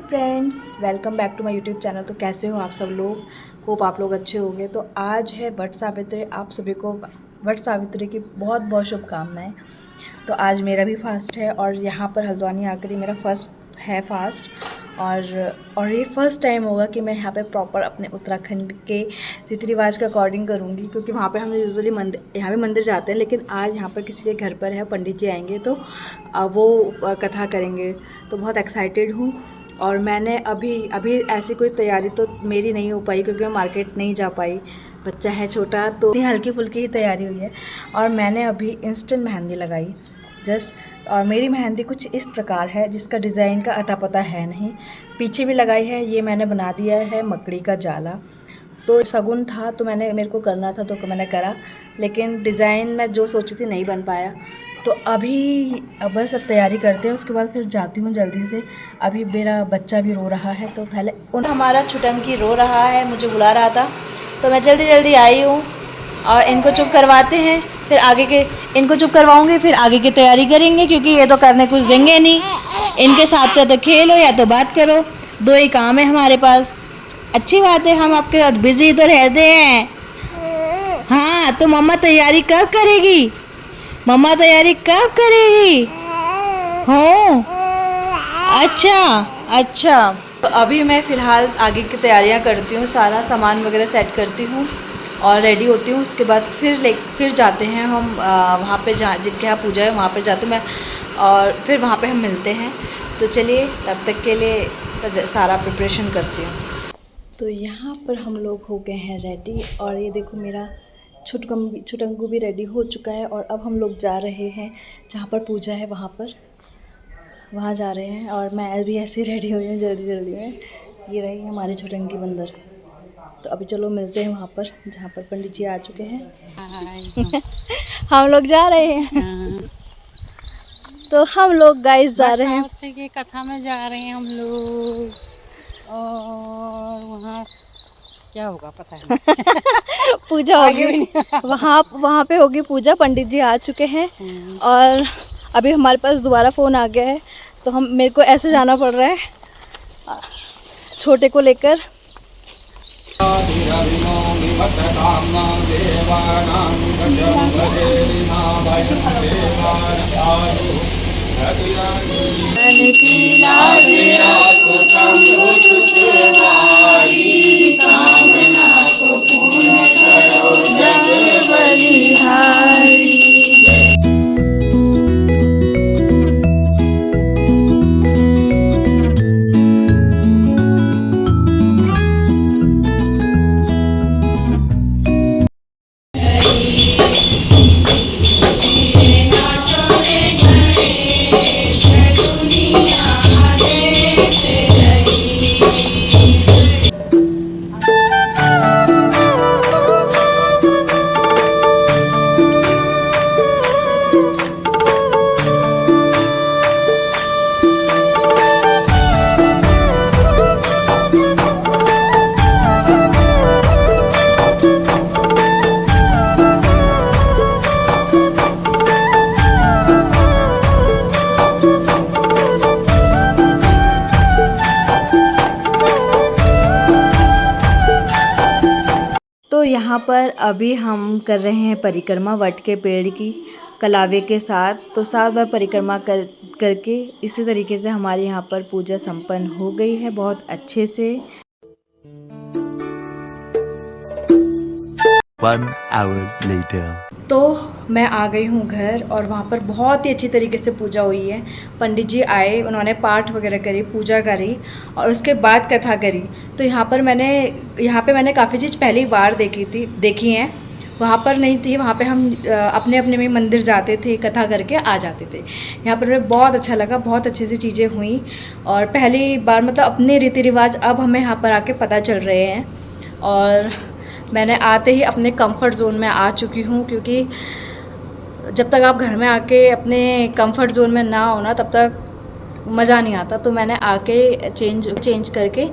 Friends, welcome back to my YouTube channel. तो कैसे हो आप सब लोग? होप आप लोग अच्छे होंगे। तो आज है वट सावित्री। आप सभी को वट सावित्री की बहुत बहुत शुभकामनाएं। तो आज मेरा भी फास्ट है और यहाँ पर हल्द्वानी आकर मेरा फर्स्ट है फास्ट। और ये फ़र्स्ट टाइम होगा कि मैं यहाँ पे प्रॉपर अपने उत्तराखंड के रीति रिवाज के अकॉर्डिंग करूँगी, क्योंकि वहाँ पे हम यूजुअली यहाँ पे मंदिर जाते हैं, लेकिन आज यहाँ पर किसी के घर पर है, पंडित जी आएंगे तो वो कथा करेंगे। तो बहुत एक्साइटेड हूँ। और मैंने अभी ऐसी कोई तैयारी तो मेरी नहीं हो पाई, क्योंकि मैं मार्केट नहीं जा पाई, बच्चा है छोटा, तो हल्की फुल्की ही तैयारी हुई है। और मैंने अभी इंस्टेंट मेहंदी लगाई और मेरी मेहंदी कुछ इस प्रकार है, जिसका डिज़ाइन का अता पता है नहीं। पीछे भी लगाई है, ये मैंने बना दिया है मकड़ी का जाला। तो शगुन था तो मेरे को करना था तो मैंने करा, लेकिन डिज़ाइन मैं जो सोची थी नहीं बन पाया। तो अब बस तैयारी करते हैं, उसके बाद फिर जाती हूँ जल्दी से। अभी मेरा बच्चा भी रो रहा है, तो पहले हमारा छुटंकी रो रहा है, मुझे बुला रहा था, तो मैं जल्दी आई हूँ। और इनको चुप करवाते हैं, फिर इनको चुप करवाऊंगी, फिर आगे की तैयारी करेंगे, क्योंकि ये तो करने कुछ देंगे नहीं। इनके साथ या तो खेलो या तो बात करो, दो ही काम है हमारे पास। अच्छी बात है, हम आपके साथ बिजी तो रहते हैं। हाँ, तो मम्मा तैयारी कब करेगी? हो, अच्छा। तो अभी मैं फ़िलहाल आगे की तैयारियां करती हूँ, सारा सामान वगैरह सेट करती हूँ और रेडी होती हूँ। उसके बाद फिर जाते हैं हम वहाँ पे जिनके यहाँ पूजा है वहाँ पे जाते मैं, और फिर वहाँ पे हम मिलते हैं। तो चलिए, तब तक के लिए सारा प्रिपरेशन करती हूँ। तो यहाँ पर हम लोग हो गए हैं रेडी, और ये देखो मेरा छुटंकू भी रेडी हो चुका है। और अब हम लोग जा रहे हैं जहाँ पर पूजा है, वहाँ जा रहे हैं। और मैं भी ऐसे रेडी हुई हूँ जल्दी में। ये रही हमारी छुटंकी बंदर। तो अभी चलो मिलते हैं वहाँ पर जहाँ पर पंडित जी आ चुके हैं। हम लोग जा रहे हैं। तो हम लोग गाइस जा रहे हैं की कथा में जा रहे हैं हम लोग, और वहाँ क्या होगा पता नहीं। पूजा होगी वहाँ पे होगी पूजा। पंडित जी आ चुके हैं और अभी हमारे पास दोबारा फ़ोन आ गया है, तो मेरे को ऐसे जाना पड़ रहा है छोटे को लेकर। तो यहाँ पर अभी हम कर रहे हैं परिक्रमा वट के पेड़ की कलावे के साथ। तो 7 बार परिक्रमा करके इसी तरीके से हमारे यहाँ पर पूजा संपन्न हो गई है बहुत अच्छे से। 1 hour later. तो मैं आ गई हूँ घर, और वहाँ पर बहुत ही अच्छी तरीके से पूजा हुई है। पंडित जी आए, उन्होंने पाठ वगैरह करी, पूजा करी, और उसके बाद कथा करी। तो यहाँ पे मैंने काफ़ी चीज़ पहली बार देखी हैं, वहाँ पर नहीं थी। वहाँ पे हम अपने अपने में मंदिर जाते थे, कथा करके आ जाते थे। यहाँ पर हमें बहुत अच्छा लगा, बहुत अच्छी सी चीज़ें हुई, और पहली बार मतलब अपने रीति रिवाज अब हमें यहाँ पर आके पता चल रहे हैं। और मैंने आते ही अपने कंफर्ट जोन में आ चुकी हूँ, क्योंकि जब तक आप घर में आके अपने कंफर्ट जोन में ना हो ना, तब तक मज़ा नहीं आता। तो मैंने आके चेंज करके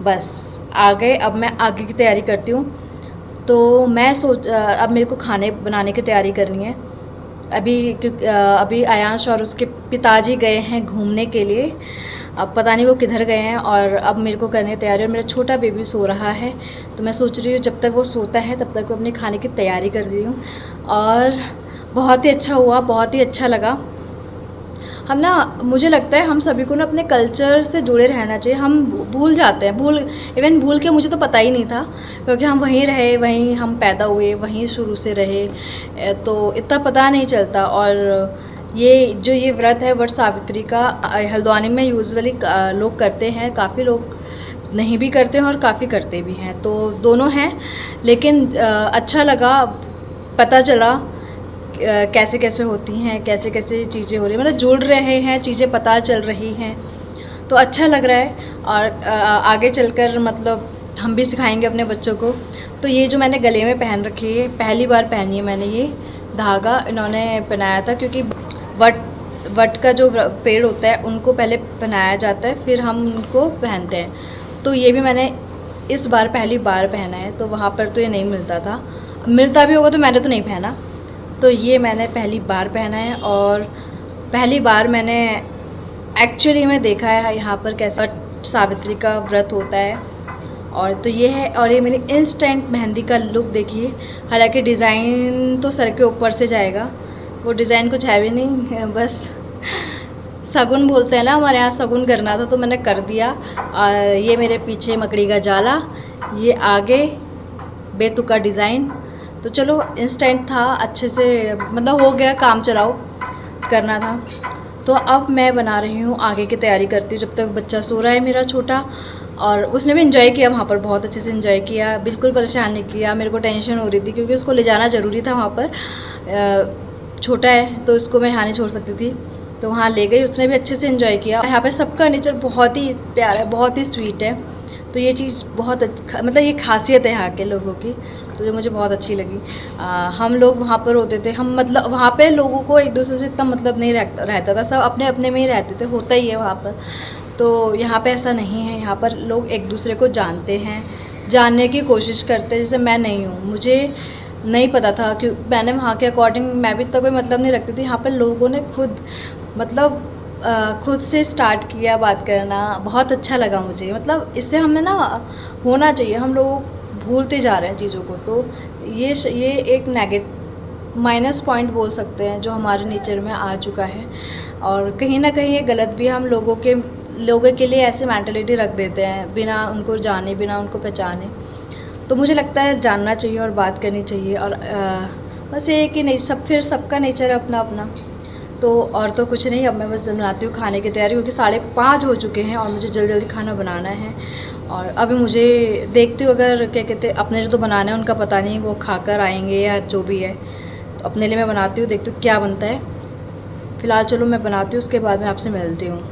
बस आ गए। अब मैं आगे की तैयारी करती हूँ। तो मैं अब मेरे को खाने बनाने की तैयारी करनी है। अभी अयाश और उसके पिताजी गए हैं घूमने के लिए, अब पता नहीं वो किधर गए हैं। और अब मेरे को करने की तैयारी, और मेरा छोटा बेबी सो रहा है, तो मैं सोच रही हूँ जब तक वो सोता है तब तक मैं अपने खाने की तैयारी कर रही हूँ। और बहुत ही अच्छा हुआ, बहुत ही अच्छा लगा। हम ना, मुझे लगता है हम सभी को ना अपने कल्चर से जुड़े रहना चाहिए। हम भूल जाते हैं, इवन भूल के मुझे तो पता ही नहीं था, क्योंकि हम वहीं रहे, वहीं हम पैदा हुए, वहीं शुरू से रहे, तो इतना पता नहीं चलता। और ये व्रत है वट सावित्री का, हल्द्वानी में यूजुअली लोग करते हैं, काफ़ी लोग नहीं भी करते हैं और काफ़ी करते भी हैं, तो दोनों हैं। लेकिन अच्छा लगा, पता चला कैसे कैसे होती हैं, कैसे कैसे चीज़ें हो रही हैं, मतलब जुड़ रहे हैं, चीज़ें पता चल रही हैं, तो अच्छा लग रहा है। और आगे चलकर मतलब हम भी सिखाएंगे अपने बच्चों को। तो ये जो मैंने गले में पहन रखी है, पहली बार पहनी है मैंने, ये धागा इन्होंने पहनाया था, क्योंकि वट का जो पेड़ होता है उनको पहले पहनाया जाता है, फिर हम उनको पहनते हैं। तो ये भी मैंने इस बार पहली बार पहना है, तो वहाँ पर तो ये नहीं मिलता था, मिलता भी होगा तो मैंने तो नहीं पहना, तो ये मैंने पहली बार पहना है। और पहली बार मैंने एक्चुअली में देखा है यहाँ पर कैसा सावित्री का व्रत होता है। और तो ये है, और ये मेरी इंस्टेंट मेहंदी का लुक देखिए। हालांकि डिज़ाइन तो सर के ऊपर से जाएगा, वो डिज़ाइन कुछ है भी नहीं, बस शगुन बोलते हैं ना, हमारे यहाँ शगुन करना था तो मैंने कर दिया। और ये मेरे पीछे मकड़ी का जाला, ये आगे बेतुका डिज़ाइन। तो चलो इंस्टेंट था, अच्छे से मतलब हो गया, काम चलाओ करना था। तो अब मैं बना रही हूँ, आगे की तैयारी करती हूँ जब तक बच्चा सो रहा है मेरा छोटा। और उसने भी इन्जॉय किया वहाँ पर, बहुत अच्छे से इन्जॉय किया, बिल्कुल परेशान नहीं किया। मेरे को टेंशन हो रही थी क्योंकि उसको ले जाना ज़रूरी था वहाँ पर, छोटा है तो इसको मैं यहाँ नहीं छोड़ सकती थी, तो वहाँ ले गई, उसने भी अच्छे से इन्जॉय किया। यहाँ पर सबका नेचर बहुत ही प्यारा है, बहुत ही स्वीट है, तो ये चीज़ बहुत मतलब ये खासियत है यहाँ के लोगों की, तो जो मुझे बहुत अच्छी लगी। हम लोग वहाँ पर होते थे, हम मतलब वहाँ पे लोगों को एक दूसरे से इतना मतलब नहीं रहता था, सब अपने अपने में ही रहते थे, होता ही है वहाँ पर। तो यहाँ पे ऐसा नहीं है, यहाँ पर लोग एक दूसरे को जानते हैं, जानने की कोशिश करते हैं। जैसे मैं नहीं हूँ, मुझे नहीं पता था कि मैंने वहाँ के अकॉर्डिंग मैं भी इतना कोई मतलब नहीं रखती थी। यहाँ पर लोगों ने खुद से स्टार्ट किया बात करना, बहुत अच्छा लगा मुझे। मतलब इससे हमें ना होना चाहिए, हम लोग भूलते जा रहे हैं चीज़ों को, तो ये एक माइनस पॉइंट बोल सकते हैं जो हमारे नेचर में आ चुका है। और कहीं ना कहीं ये गलत भी, हम लोगों के लिए ऐसे मेंटालिटी रख देते हैं बिना उनको जाने, बिना उनको पहचाने। तो मुझे लगता है जानना चाहिए और बात करनी चाहिए। और बस ये कि नहीं, फिर सबका नेचर है अपना अपना, तो और तो कुछ नहीं। अब मैं बस बनाती हूँ खाने की तैयारी, क्योंकि 5:30 हो चुके हैं और मुझे जल्दी जल्दी खाना बनाना है। और अभी मुझे देखती हूँ, अगर क्या कहते हैं, अपने जो तो बनाना है उनका पता नहीं, वो खाकर आएंगे या जो भी है, तो अपने लिए मैं बनाती हूँ, देखती हूँ क्या बनता है। फ़िलहाल चलो मैं बनाती हूँ, उसके बाद मैं आपसे मिलती हूँ।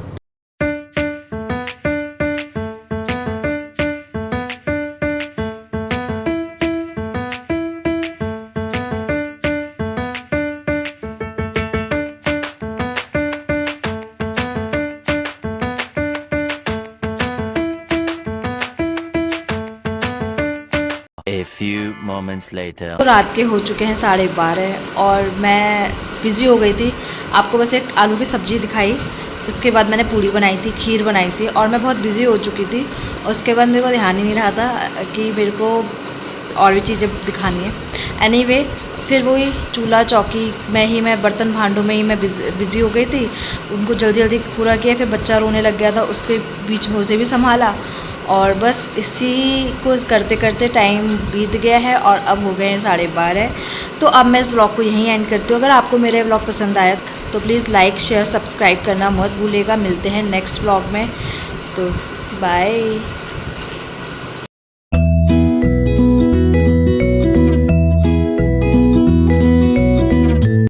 A few moments later. तो रात के हो चुके हैं 12:30 और मैं बिज़ी हो गई थी। आपको बस एक आलू की सब्ज़ी दिखाई, उसके बाद मैंने पूरी बनाई थी, खीर बनाई थी, और मैं बहुत बिज़ी हो चुकी थी। और उसके बाद मेरे को ध्यान ही नहीं रहा था कि मेरे को और भी चीज़ें दिखानी है। एनीवे, फिर वही चूल्हा चौकी में ही, मैं बर्तन भांडों में ही मैं बिज़ी हो गई थी, उनको जल्दी जल्दी पूरा किया। फिर बच्चा रोने लग गया था, उसके बीच में उसे भी संभाला, और बस इसी को करते करते टाइम बीत गया है और अब हो गए हैं 12:30। तो अब मैं इस व्लॉग को यहीं एंड करती हूँ। अगर आपको मेरे व्लॉग पसंद आया तो प्लीज़ लाइक शेयर सब्सक्राइब करना मत भूलिएगा। मिलते हैं नेक्स्ट व्लॉग में, तो बाय।